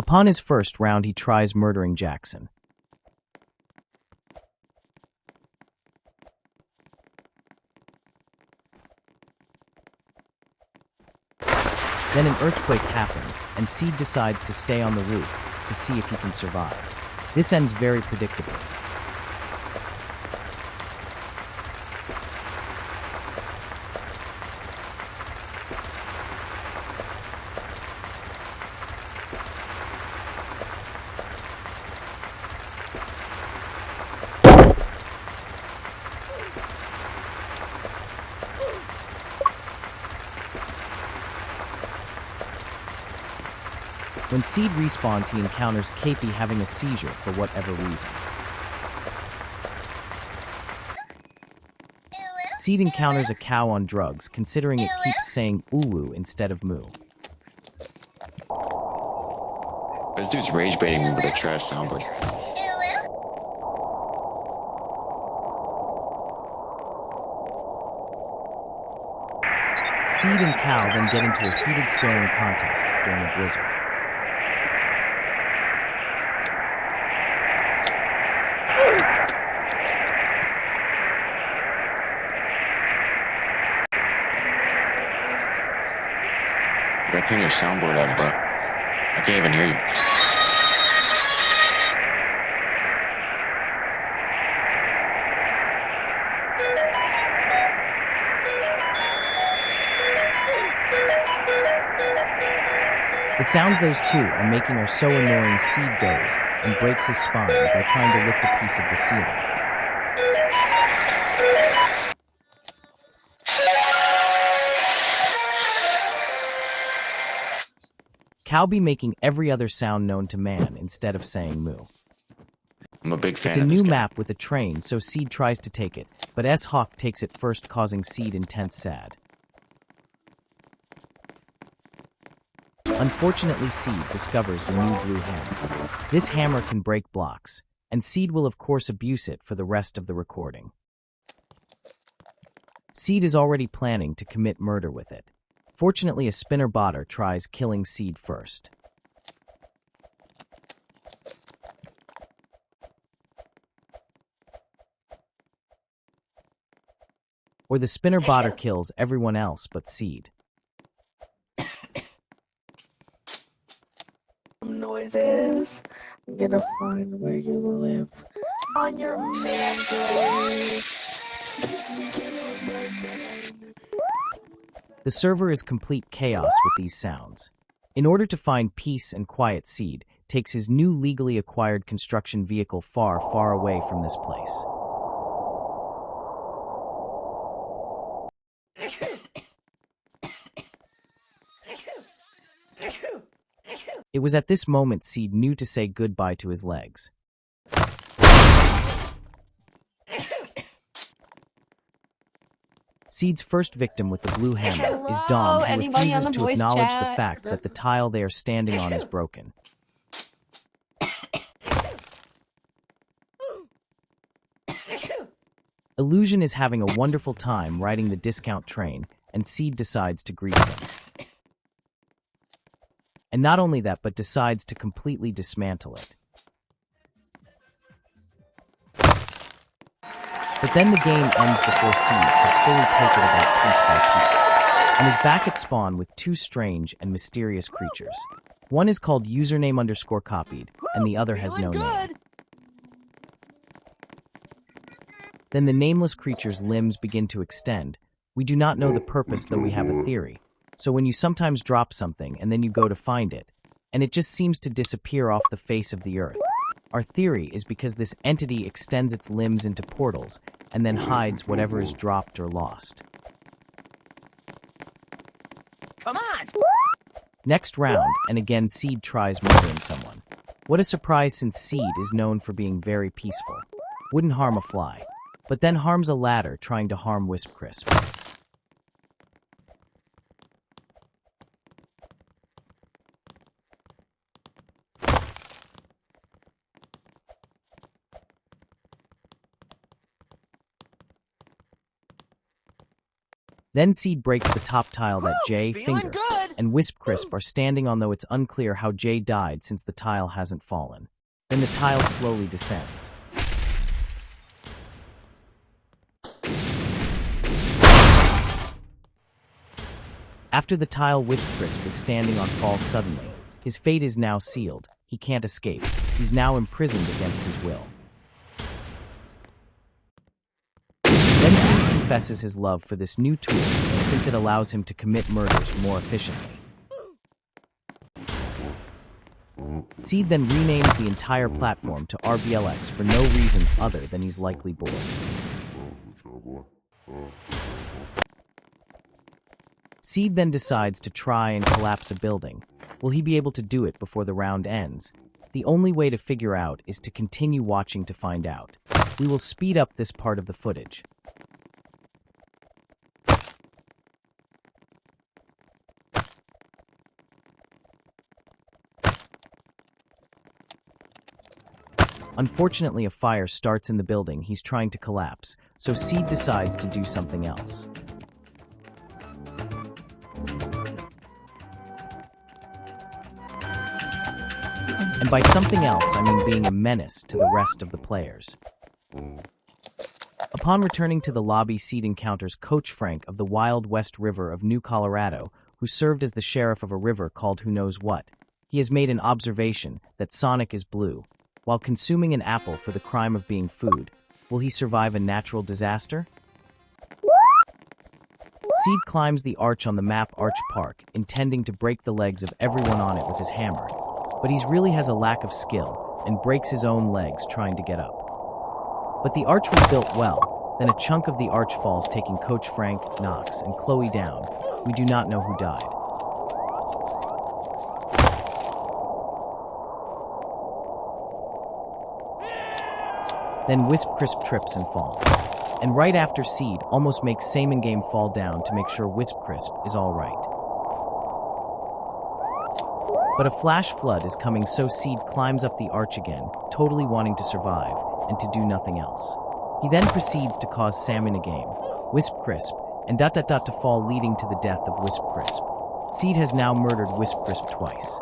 Upon his first round, he tries murdering Jackson. Then an earthquake happens, and Seed decides to stay on the roof to see if he can survive. This ends very predictably. When Seed respawns, he encounters Capey having a seizure for whatever reason. Seed encounters a cow on drugs, considering it keeps saying "ooh" instead of "moo." This dude's rage baiting me with a trash soundboard. Seed and Cow then get into a heated staring contest during a blizzard. You gotta turn your soundboard up, bro. I can't even hear you. The sounds those two are making are so annoying. Seed goes and breaks his spine by trying to lift a piece of the ceiling. Cow be making every other sound known to man instead of saying moo. I'm a big fan It's a of this new guy. map with a train, so Seed tries to take it, but S-Hawk takes it first, causing Seed intense sad. Unfortunately, Seed discovers the new blue hammer. This hammer can break blocks, and Seed will of course abuse it for the rest of the recording. Seed is already planning to commit murder with it. Fortunately, a spinner botter tries killing Seed first. Or the spinner botter kills everyone else but Seed. Noises. I'm gonna find where you live on your mantle. The server is complete chaos with these sounds. In order to find peace and quiet, Seed takes his new legally acquired construction vehicle far, far away from this place. It was at this moment Seed knew to say goodbye to his legs. Seed's first victim with the blue hammer is Dom, who Anybody refuses on the to voice acknowledge the chat? fact that the tile they are standing on is broken. Illusion is having a wonderful time riding the discount train, and Seed decides to greet them. And not only that, but decides to completely dismantle it. But then the game ends before Seed can fully take it about piece by piece, and is back at spawn with two strange and mysterious creatures. One is called username_copied, and the other has no name. Then the nameless creature's limbs begin to extend. We do not know the purpose, though we have a theory. So when you sometimes drop something and then you go to find it, and it just seems to disappear off the face of the earth, our theory is because this entity extends its limbs into portals and then hides whatever is dropped or lost. Come on! Next round, and again Seed tries murdering someone. What a surprise, since Seed is known for being very peaceful. Wouldn't harm a fly, but then harms a ladder trying to harm Wisp Crisp. Then Seed breaks the top tile that J, Feeling Finger, good. and Wisp Crisp are standing on, though it's unclear how Jay died since the tile hasn't fallen. Then the tile slowly descends. After the tile Wisp Crisp is standing on falls suddenly. His fate is now sealed. He can't escape. He's now imprisoned against his will. Then Seed confesses his love for this new tool, since it allows him to commit murders more efficiently. Seed then renames the entire platform to RBLX for no reason other than he's likely bored. Seed then decides to try and collapse a building. Will he be able to do it before the round ends? The only way to figure out is to continue watching to find out. We will speed up this part of the footage. Unfortunately, a fire starts in the building he's trying to collapse, so Seed decides to do something else. And by something else, I mean being a menace to the rest of the players. Upon returning to the lobby, Seed encounters Coach Frank of the Wild West River of New Colorado, who served as the sheriff of a river called Who Knows What. He has made an observation that Sonic is blue. While consuming an apple for the crime of being food, will he survive a natural disaster? Seed climbs the arch on the map Arch Park, intending to break the legs of everyone on it with his hammer. But he really has a lack of skill and breaks his own legs trying to get up. But the arch was built well. Then a chunk of the arch falls, taking Coach Frank, Knox, and Chloe down. We do not know who died. Then Wisp Crisp trips and falls. And right after, Seed almost makes Salmon Game fall down to make sure Wisp Crisp is all right. But a flash flood is coming, so Seed climbs up the arch again, totally wanting to survive and to do nothing else. He then proceeds to cause Salmon a game, Wisp Crisp, and to fall, leading to the death of Wisp Crisp. Seed has now murdered Wisp Crisp twice.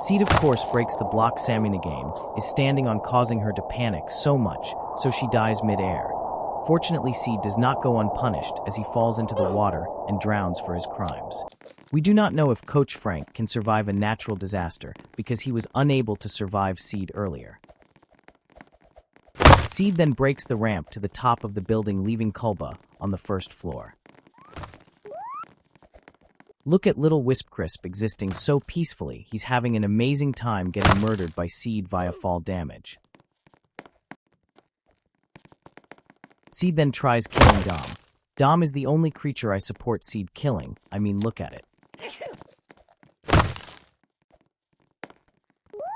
Seed, of course, breaks the block Salmon a game, is standing on, causing her to panic so much, so she dies mid-air. Fortunately, Seed does not go unpunished as he falls into the water and drowns for his crimes. We do not know if Coach Frank can survive a natural disaster because he was unable to survive Seed earlier. Seed then breaks the ramp to the top of the building, leaving Kulba on the first floor. Look at little Wisp Crisp existing so peacefully. He's having an amazing time getting murdered by Seed via fall damage. Seed then tries killing Dom. Dom is the only creature I support Seed killing. I mean, look at it.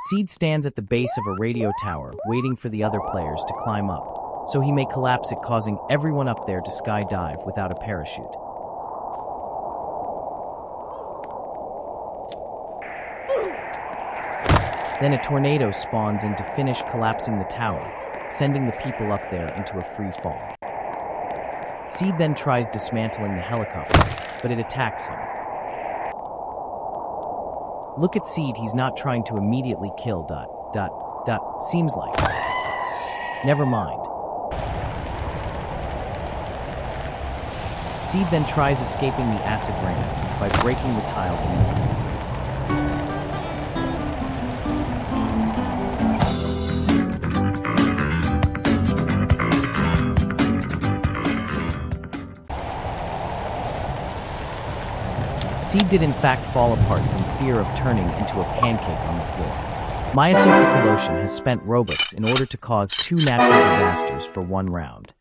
Seed stands at the base of a radio tower, waiting for the other players to climb up, so he may collapse it, causing everyone up there to skydive without a parachute. Then a tornado spawns in to finish collapsing the tower, sending the people up there into a free fall. Seed then tries dismantling the helicopter, but it attacks him. Look at Seed, he's not trying to immediately kill ... seems like. Never mind. Seed then tries escaping the acid rain by breaking the tile beneath him. Seed did in fact fall apart from fear of turning into a pancake on the floor. Mayasuke Koloshin has spent Robux in order to cause 2 natural disasters for 1 round.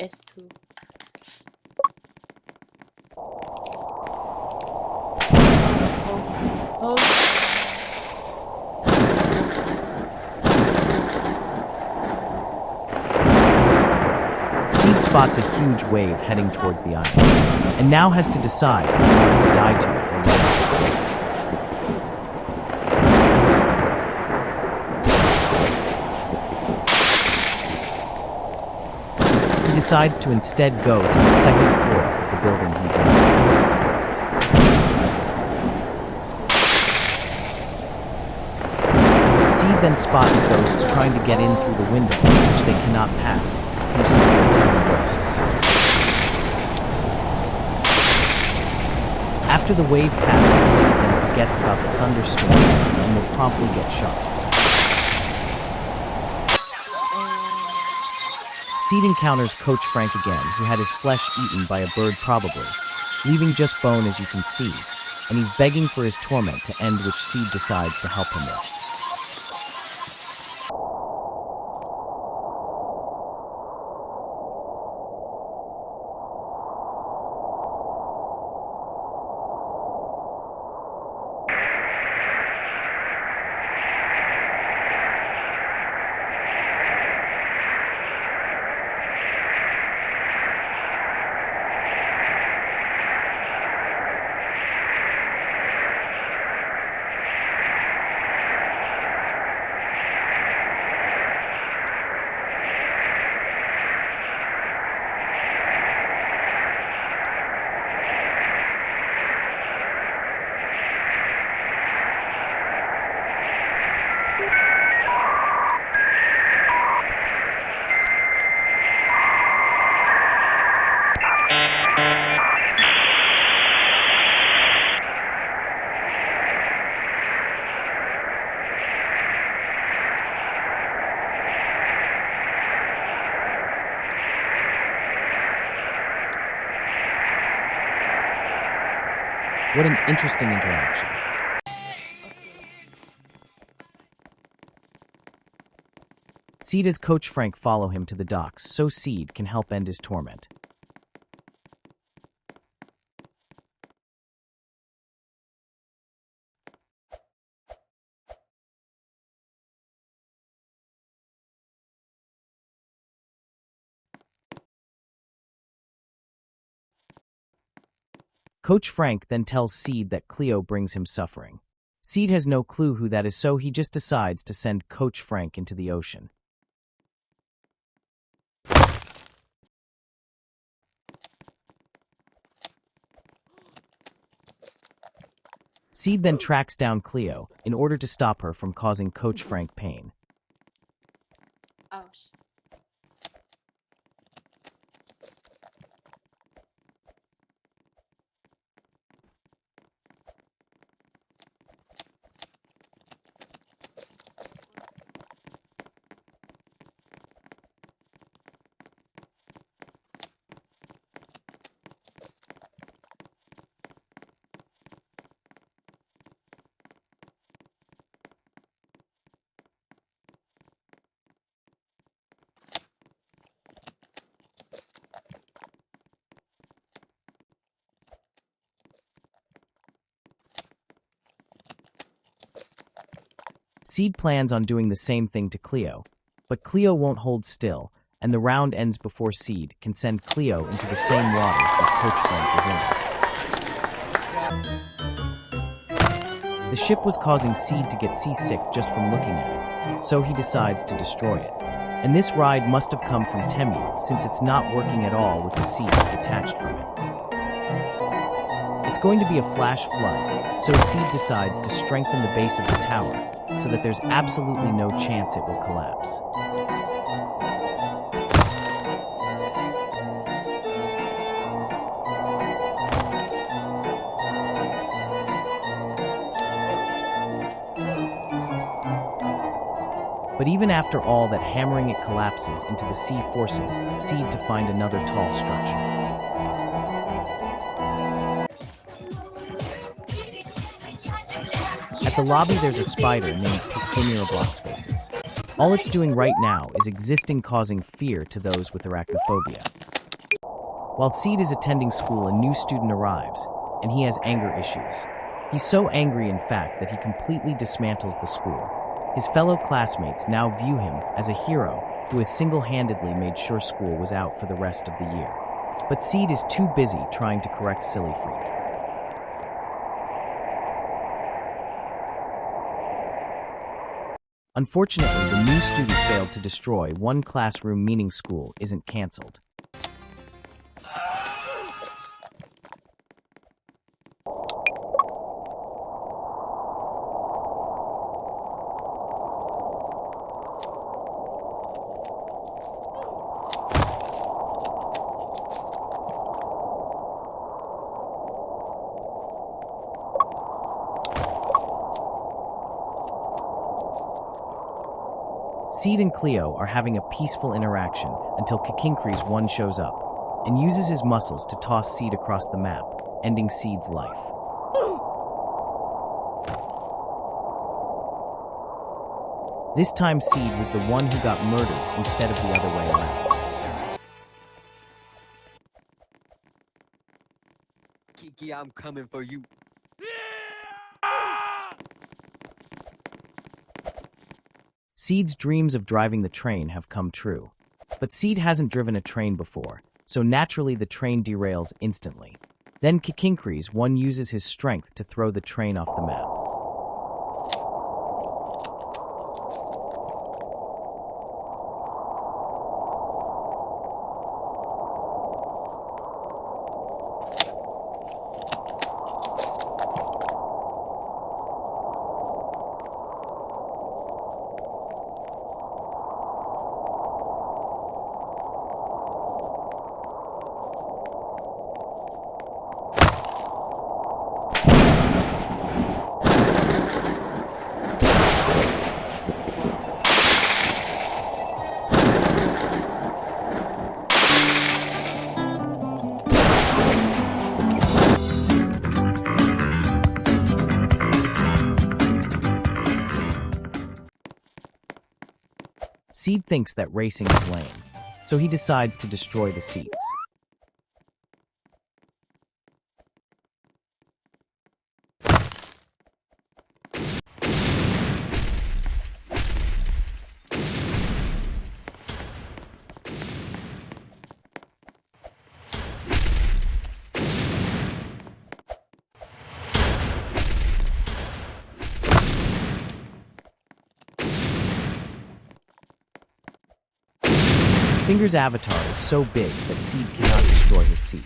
S2. Oh. Seed spots a huge wave heading towards the island, and now has to decide if he wants to die to it or not. decides to instead go to the second floor of the building he's in. Seed then spots ghosts trying to get in through the window, which they cannot pass through since they're telling ghosts. After the wave passes, Seed then forgets about the thunderstorm and will promptly get shot. Seed encounters Coach Frank again, who had his flesh eaten by a bird probably, leaving just bone as you can see, and he's begging for his torment to end, which Seed decides to help him with. What an interesting interaction. Seed as Coach Frank follow him to the docks, so Seed can help end his torment. Coach Frank then tells Seed that Cleo brings him suffering. Seed has no clue who that is, so he just decides to send Coach Frank into the ocean. Seed then tracks down Cleo in order to stop her from causing Coach Frank pain. Oh, Seed plans on doing the same thing to Cleo, but Cleo won't hold still, and the round ends before Seed can send Cleo into the same waters that Coach Frank is in. The ship was causing Seed to get seasick just from looking at it, so he decides to destroy it. And this ride must have come from Temu, since it's not working at all with the seats detached from it. It's going to be a flash flood, so Seed decides to strengthen the base of the tower, so that there's absolutely no chance it will collapse. But even after all that hammering, it collapses into the sea, forcing Seed to find another tall structure. At the lobby, there's a spider named Pispinera Blocksfaces. All it's doing right now is existing, causing fear to those with arachnophobia. While Seed is attending school, a new student arrives, and he has anger issues. He's so angry, in fact, that he completely dismantles the school. His fellow classmates now view him as a hero who has single-handedly made sure school was out for the rest of the year. But Seed is too busy trying to correct Silly Freak. Unfortunately, the new student failed to destroy one classroom, meaning school isn't cancelled. Seed and Cleo are having a peaceful interaction until Kakinkries 1 shows up and uses his muscles to toss Seed across the map, ending Seed's life. This time Seed was the one who got murdered instead of the other way around. Kiki, I'm coming for you. Seed's dreams of driving the train have come true. But Seed hasn't driven a train before, so naturally the train derails instantly. Then Kakinkries 1 uses his strength to throw the train off the map. Seed thinks that racing is lame, so he decides to destroy the seats. Finger's avatar is so big that Seed cannot destroy his seat.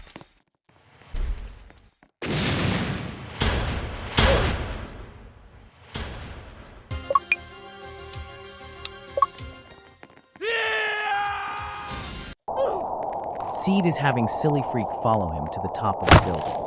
Seed is having Silly Freak follow him to the top of the building.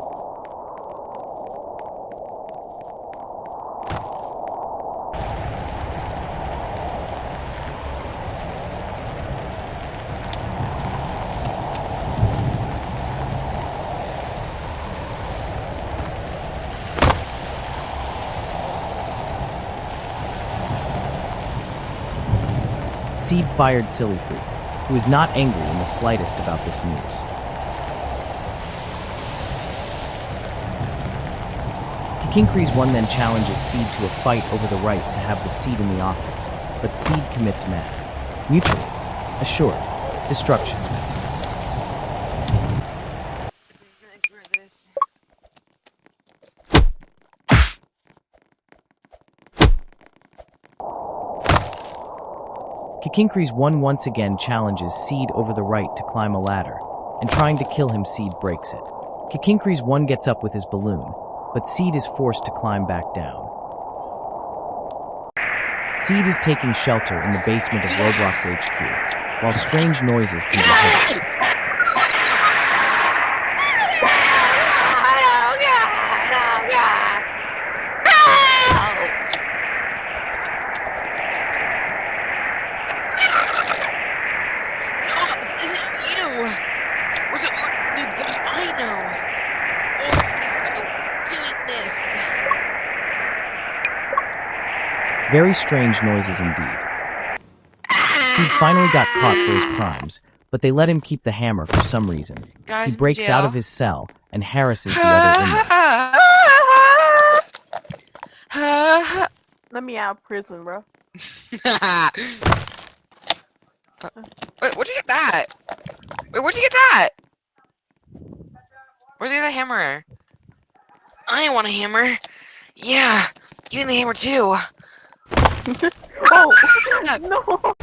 Seed fired Silly Freak, who is not angry in the slightest about this news. Kakinkries 1 then challenges Seed to a fight over the right to have the seat in the office, but Seed commits mad. Mutually assured destruction. Kakinkries 1 once again challenges Seed over the right to climb a ladder, and trying to kill him, Seed breaks it. Kakinkries 1 gets up with his balloon, but Seed is forced to climb back down. Seed is taking shelter in the basement of Roblox HQ, while strange noises can be heard. Very strange noises indeed. Seed finally got caught for his crimes, but they let him keep the hammer for some reason. He breaks out of his cell and harasses the other inmates. Let me out of prison, bro. Wait, where'd you get that? Wait, where'd you get that? Where'd you get the hammer? I want a hammer. Yeah, give me the hammer too. Oh, no!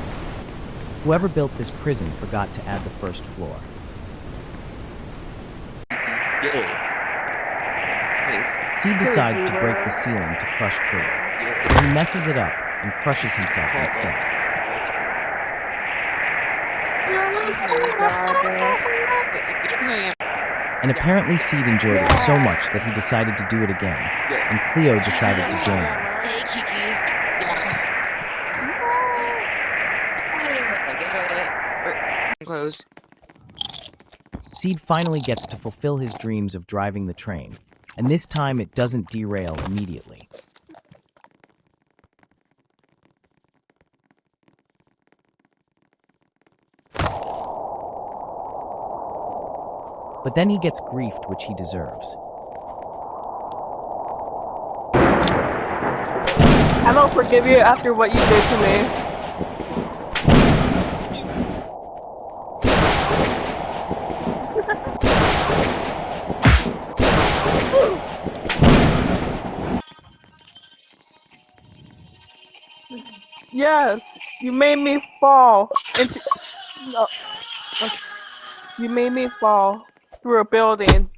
Whoever built this prison forgot to add the first floor. Seed decides to break the ceiling to crush Cleo. He messes it up and crushes himself instead. And apparently Seed enjoyed it so much that he decided to do it again, and Cleo decided to join him. Hey, Kiki. goes. Seed finally gets to fulfill his dreams of driving the train, and this time it doesn't derail immediately. But then he gets griefed, which he deserves. I don't forgive you after what you did to me. Yes, you made me fall into. No, okay. You made me fall through a building.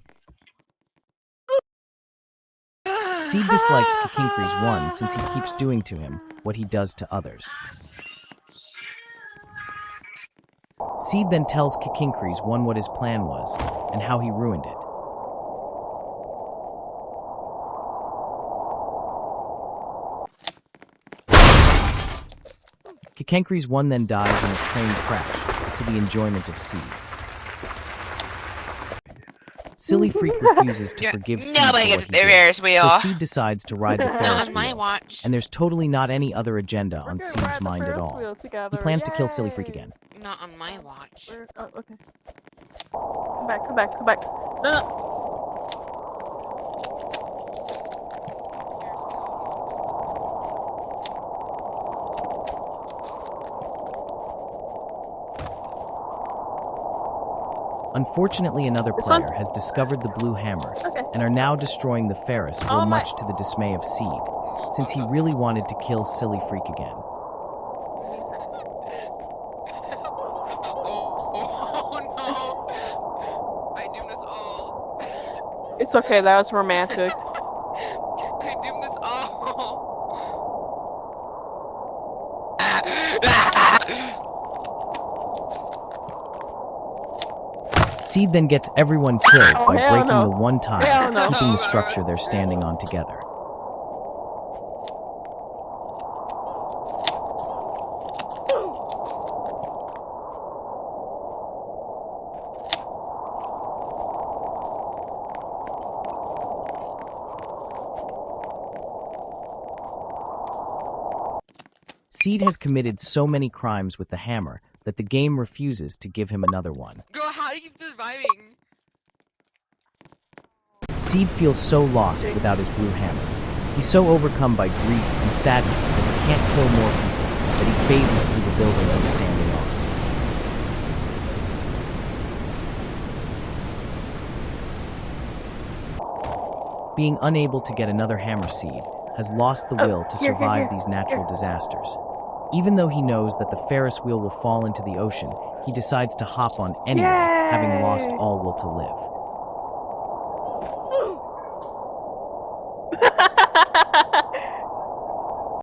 Seed dislikes Kakinkry's 1 since he keeps doing to him what he does to others. Seed then tells Kakinkry's 1 what his plan was and how he ruined it. Kakinkry's 1 then dies in a train crash to the enjoyment of Seed. Silly Freak refuses to forgive Seed for Nobody what gets he the did, Ferris wheel. so Seed decides to ride the Not Ferris on my wheel, watch. and there's totally not any other agenda We're on gonna Seed's ride the mind at Ferris all. wheel He together. plans to kill Silly Freak Yay! again. Not on my watch. Oh, okay. Come back, come back, come back. No, no. Unfortunately, another This one? player has discovered the blue hammer Okay. and are now destroying the Ferris wheel, Oh my- much to the dismay of Seed, since he really wanted to kill Silly Freak again. Give me a second. Oh no! I doomed us all. It's okay, that was romantic. I doomed us all. Seed then gets everyone killed Oh, by hell breaking no. the one Hell tile, no. keeping the structure they're standing on together. Seed has committed so many crimes with the hammer that the game refuses to give him another one. Girl, how do you keep surviving? Seed feels so lost without his blue hammer. He's so overcome by grief and sadness that he can't kill more people, that he phases through the building he's standing on. Being unable to get another hammer, Seed has lost the will to here, survive here. these natural disasters. Even though he knows that the Ferris wheel will fall into the ocean, he decides to hop on anyway, having lost Yay! all will to live. 。